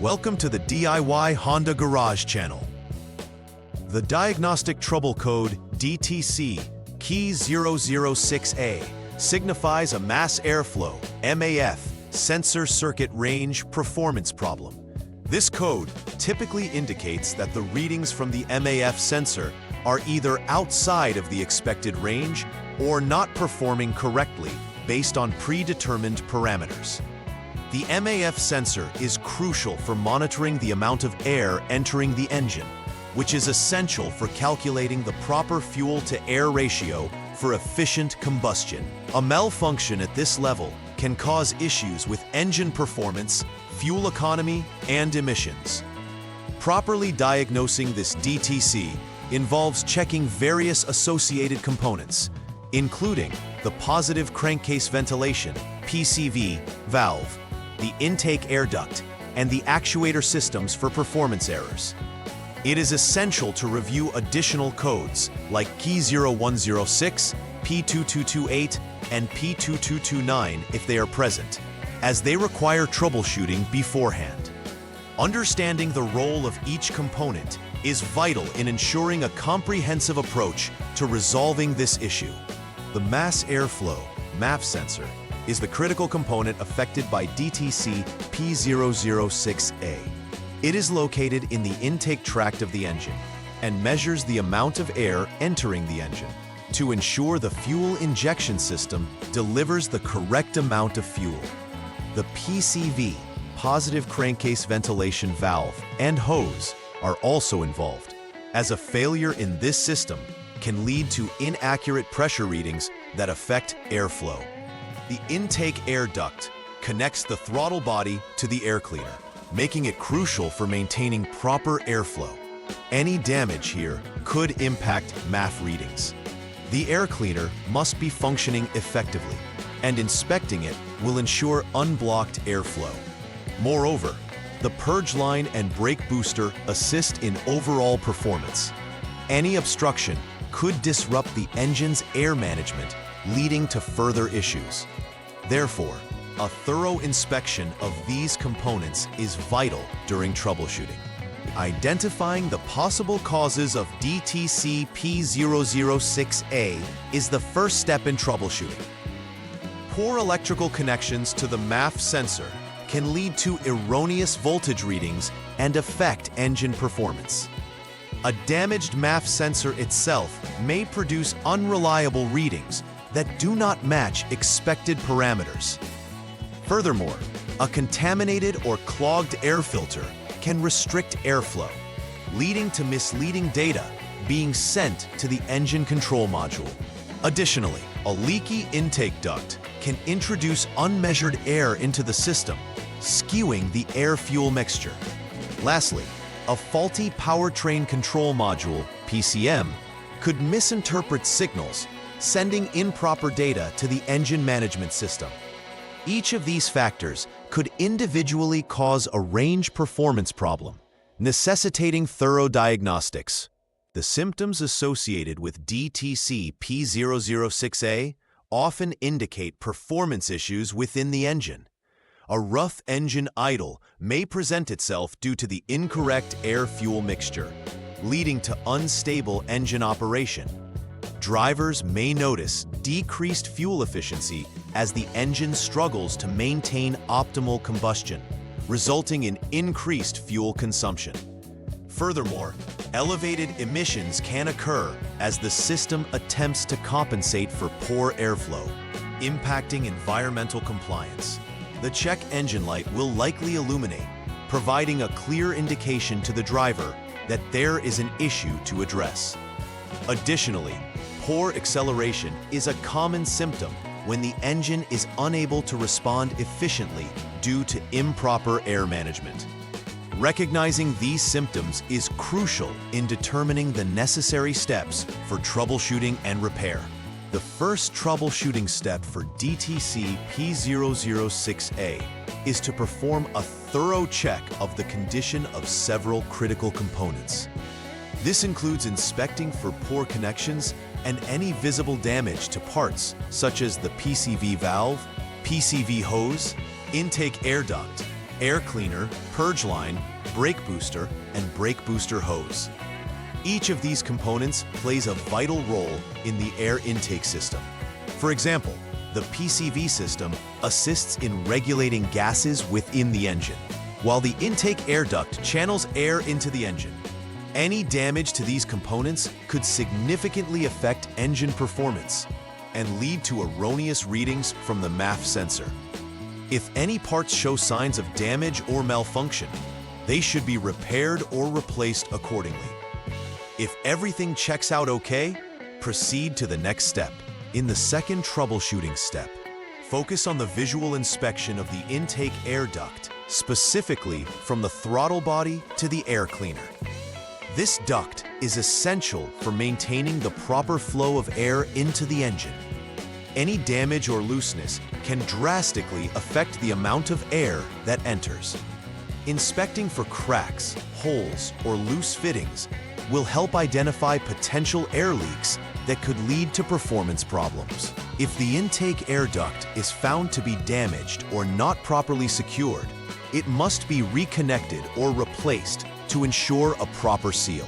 Welcome to the DIY Honda Garage channel. The diagnostic trouble code DTC P006A signifies a mass airflow (MAF) sensor circuit range performance problem. This code typically indicates that the readings from the MAF sensor are either outside of the expected range or not performing correctly based on predetermined parameters. The MAF sensor is crucial for monitoring the amount of air entering the engine, which is essential for calculating the proper fuel-to-air ratio for efficient combustion. A malfunction at this level can cause issues with engine performance, fuel economy, and emissions. Properly diagnosing this DTC involves checking various associated components, including the positive crankcase ventilation (PCV) valve, the intake air duct, and the actuator systems for performance errors. It is essential to review additional codes like P0106, P2228, and P2229 if they are present, as they require troubleshooting beforehand. Understanding the role of each component is vital in ensuring a comprehensive approach to resolving this issue. The mass airflow (MAF) sensor is the critical component affected by DTC P006A. It is located in the intake tract of the engine and measures the amount of air entering the engine to ensure the fuel injection system delivers the correct amount of fuel. The PCV, positive crankcase ventilation valve, and hose are also involved, as a failure in this system can lead to inaccurate pressure readings that affect airflow. The intake air duct connects the throttle body to the air cleaner, making it crucial for maintaining proper airflow. Any damage here could impact MAF readings. The air cleaner must be functioning effectively, and inspecting it will ensure unblocked airflow. Moreover, the purge line and brake booster assist in overall performance. Any obstruction could disrupt the engine's air management, leading to further issues. Therefore, a thorough inspection of these components is vital during troubleshooting. Identifying the possible causes of DTC P006A is the first step in troubleshooting. Poor electrical connections to the MAF sensor can lead to erroneous voltage readings and affect engine performance. A damaged MAF sensor itself may produce unreliable readings that do not match expected parameters. Furthermore, a contaminated or clogged air filter can restrict airflow, leading to misleading data being sent to the engine control module. Additionally, a leaky intake duct can introduce unmeasured air into the system, skewing the air-fuel mixture. Lastly, a faulty powertrain control module, PCM, could misinterpret signals, sending improper data to the engine management system. Each of these factors could individually cause a range performance problem, necessitating thorough diagnostics. The symptoms associated with DTC P006A often indicate performance issues within the engine. A rough engine idle may present itself due to the incorrect air-fuel mixture, leading to unstable engine operation. Drivers may notice decreased fuel efficiency as the engine struggles to maintain optimal combustion, resulting in increased fuel consumption. Furthermore, elevated emissions can occur as the system attempts to compensate for poor airflow, impacting environmental compliance. The check engine light will likely illuminate, providing a clear indication to the driver that there is an issue to address. Additionally, poor acceleration is a common symptom when the engine is unable to respond efficiently due to improper air management. Recognizing these symptoms is crucial in determining the necessary steps for troubleshooting and repair. The first troubleshooting step for DTC P006A is to perform a thorough check of the condition of several critical components. This includes inspecting for poor connections and any visible damage to parts such as the PCV valve, PCV hose, intake air duct, air cleaner, purge line, brake booster, and brake booster hose. Each of these components plays a vital role in the air intake system. For example, the PCV system assists in regulating gases within the engine, while the intake air duct channels air into the engine. Any damage to these components could significantly affect engine performance and lead to erroneous readings from the MAF sensor. If any parts show signs of damage or malfunction, they should be repaired or replaced accordingly. If everything checks out okay, proceed to the next step. In the second troubleshooting step, focus on the visual inspection of the intake air duct, specifically from the throttle body to the air cleaner. This duct is essential for maintaining the proper flow of air into the engine. Any damage or looseness can drastically affect the amount of air that enters. Inspecting for cracks, holes, or loose fittings will help identify potential air leaks that could lead to performance problems. If the intake air duct is found to be damaged or not properly secured, it must be reconnected or replaced to ensure a proper seal.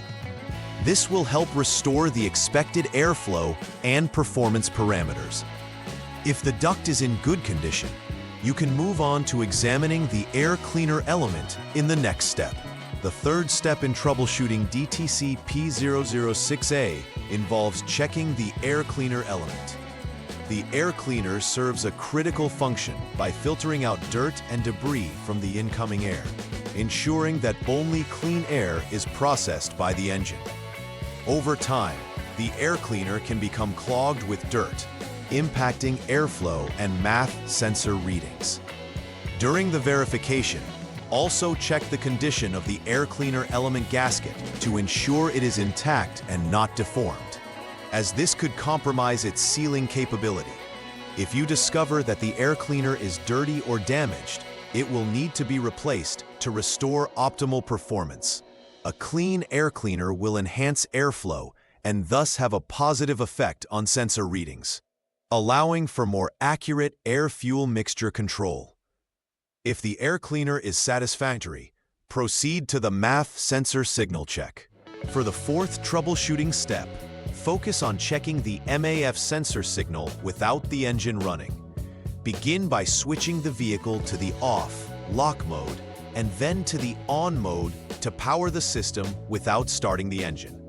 This will help restore the expected airflow and performance parameters. If the duct is in good condition, you can move on to examining the air cleaner element in the next step. The third step in troubleshooting DTC P006A involves checking the air cleaner element. The air cleaner serves a critical function by filtering out dirt and debris from the incoming air, ensuring that only clean air is processed by the engine. Over time, the air cleaner can become clogged with dirt, impacting airflow and MAF sensor readings. During the verification, also check the condition of the air cleaner element gasket to ensure it is intact and not deformed, as this could compromise its sealing capability. If you discover that the air cleaner is dirty or damaged, it will need to be replaced to restore optimal performance. A clean air cleaner will enhance airflow and thus have a positive effect on sensor readings, allowing for more accurate air-fuel mixture control. If the air cleaner is satisfactory, proceed to the MAF sensor signal check. For the fourth troubleshooting step, focus on checking the MAF sensor signal without the engine running. Begin by switching the vehicle to the off, lock mode, and then to the on mode to power the system without starting the engine.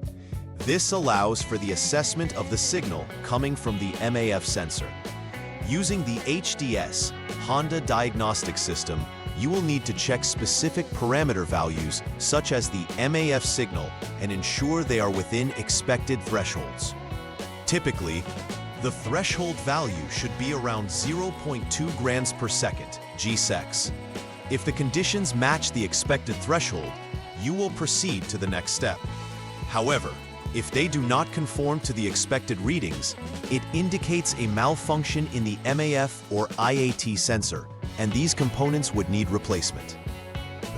This allows for the assessment of the signal coming from the MAF sensor. Using the HDS, Honda Diagnostic System, you will need to check specific parameter values such as the MAF signal and ensure they are within expected thresholds. Typically, the threshold value should be around 0.2 grams per second, GSEX. If the conditions match the expected threshold, you will proceed to the next step. However, if they do not conform to the expected readings, it indicates a malfunction in the MAF or IAT sensor, and these components would need replacement.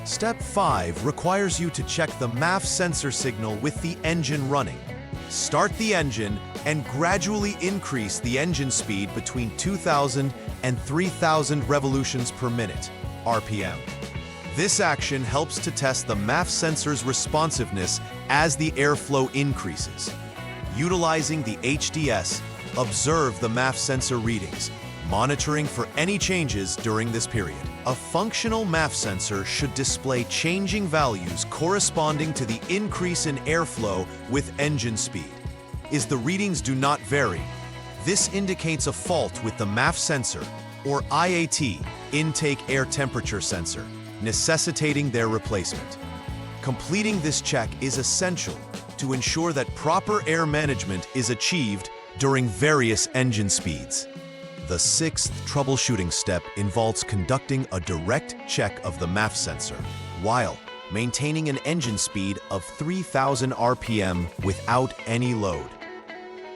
Step 5 requires you to check the MAF sensor signal with the engine running. Start the engine and gradually increase the engine speed between 2,000 and 3,000 revolutions per minute, RPM. This action helps to test the MAF sensor's responsiveness as the airflow increases. Utilizing the HDS, observe the MAF sensor readings, monitoring for any changes during this period. A functional MAF sensor should display changing values corresponding to the increase in airflow with engine speed. As the readings do not vary, this indicates a fault with the MAF sensor, or IAT, intake air temperature sensor, necessitating their replacement. Completing this check is essential to ensure that proper air management is achieved during various engine speeds. The sixth troubleshooting step involves conducting a direct check of the MAF sensor while maintaining an engine speed of 3,000 RPM without any load.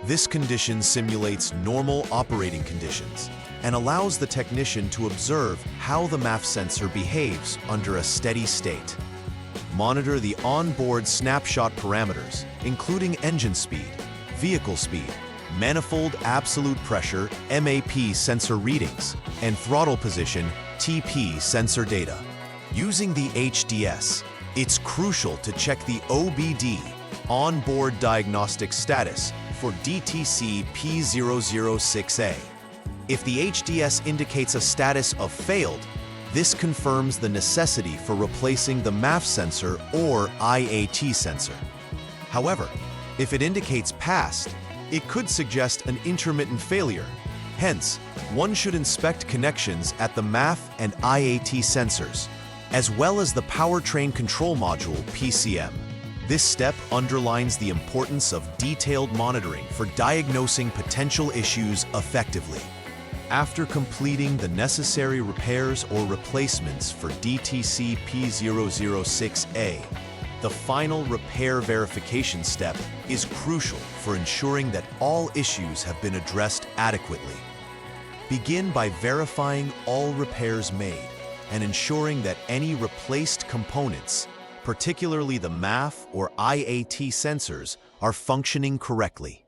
This condition simulates normal operating conditions and allows the technician to observe how the MAF sensor behaves under a steady state. Monitor the onboard snapshot parameters, including engine speed, vehicle speed, manifold absolute pressure (MAP) sensor readings, and throttle position (TP) sensor data. Using the HDS, it's crucial to check the OBD, onboard diagnostic status, for DTC P006A. If the HDS indicates a status of failed, this confirms the necessity for replacing the MAF sensor or IAT sensor. However, if it indicates passed, it could suggest an intermittent failure. Hence, one should inspect connections at the MAF and IAT sensors, as well as the powertrain control module (PCM). This step underlines the importance of detailed monitoring for diagnosing potential issues effectively. After completing the necessary repairs or replacements for DTC P006A, the final repair verification step is crucial for ensuring that all issues have been addressed adequately. Begin by verifying all repairs made and ensuring that any replaced components, particularly the MAF or IAT sensors, are functioning correctly.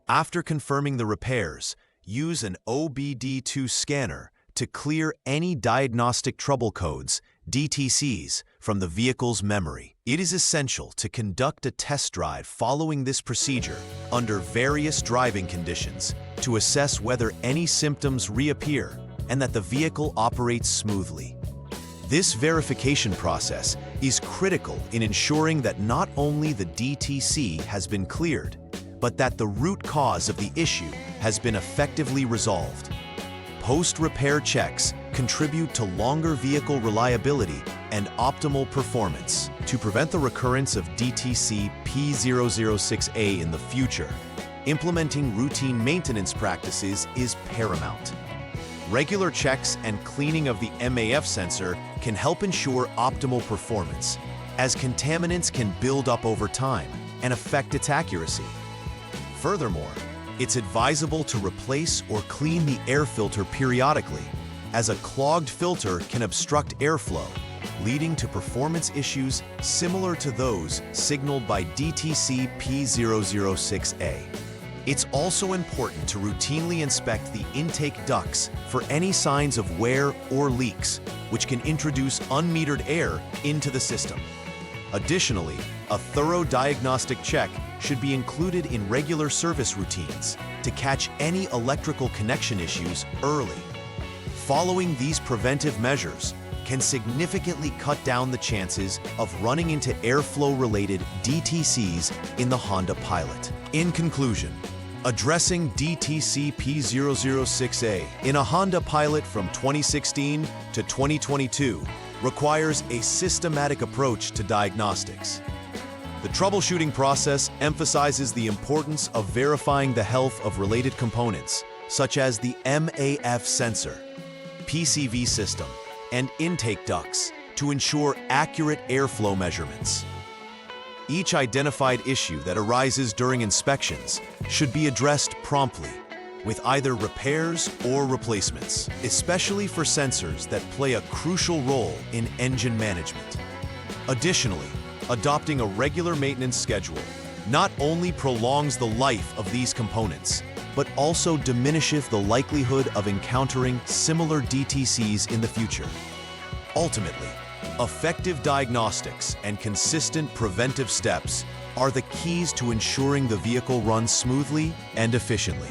After confirming the repairs, use an OBD2 scanner to clear any diagnostic trouble codes, DTCs, from the vehicle's memory. It is essential to conduct a test drive following this procedure under various driving conditions to assess whether any symptoms reappear and that the vehicle operates smoothly. This verification process is critical in ensuring that not only the DTC has been cleared, but that the root cause of the issue has been effectively resolved. Post-repair checks contribute to longer vehicle reliability and optimal performance. To prevent the recurrence of DTC P006A in the future, implementing routine maintenance practices is paramount. Regular checks and cleaning of the MAF sensor can help ensure optimal performance, as contaminants can build up over time and affect its accuracy. Furthermore, it's advisable to replace or clean the air filter periodically, as a clogged filter can obstruct airflow, leading to performance issues similar to those signaled by DTC P006A. It's also important to routinely inspect the intake ducts for any signs of wear or leaks, which can introduce unmetered air into the system. Additionally, a thorough diagnostic check should be included in regular service routines to catch any electrical connection issues early. Following these preventive measures can significantly cut down the chances of running into airflow-related DTCs in the Honda Pilot. In conclusion, addressing DTC P006A in a Honda Pilot from 2016 to 2022 requires a systematic approach to diagnostics. The troubleshooting process emphasizes the importance of verifying the health of related components, such as the MAF sensor, PCV system, and intake ducts, to ensure accurate airflow measurements. Each identified issue that arises during inspections should be addressed promptly, with either repairs or replacements, especially for sensors that play a crucial role in engine management. Additionally, adopting a regular maintenance schedule not only prolongs the life of these components, but also diminisheth the likelihood of encountering similar DTCs in the future. Ultimately, effective diagnostics and consistent preventive steps are the keys to ensuring the vehicle runs smoothly and efficiently.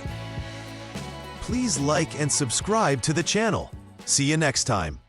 Please like and subscribe to the channel. See you next time.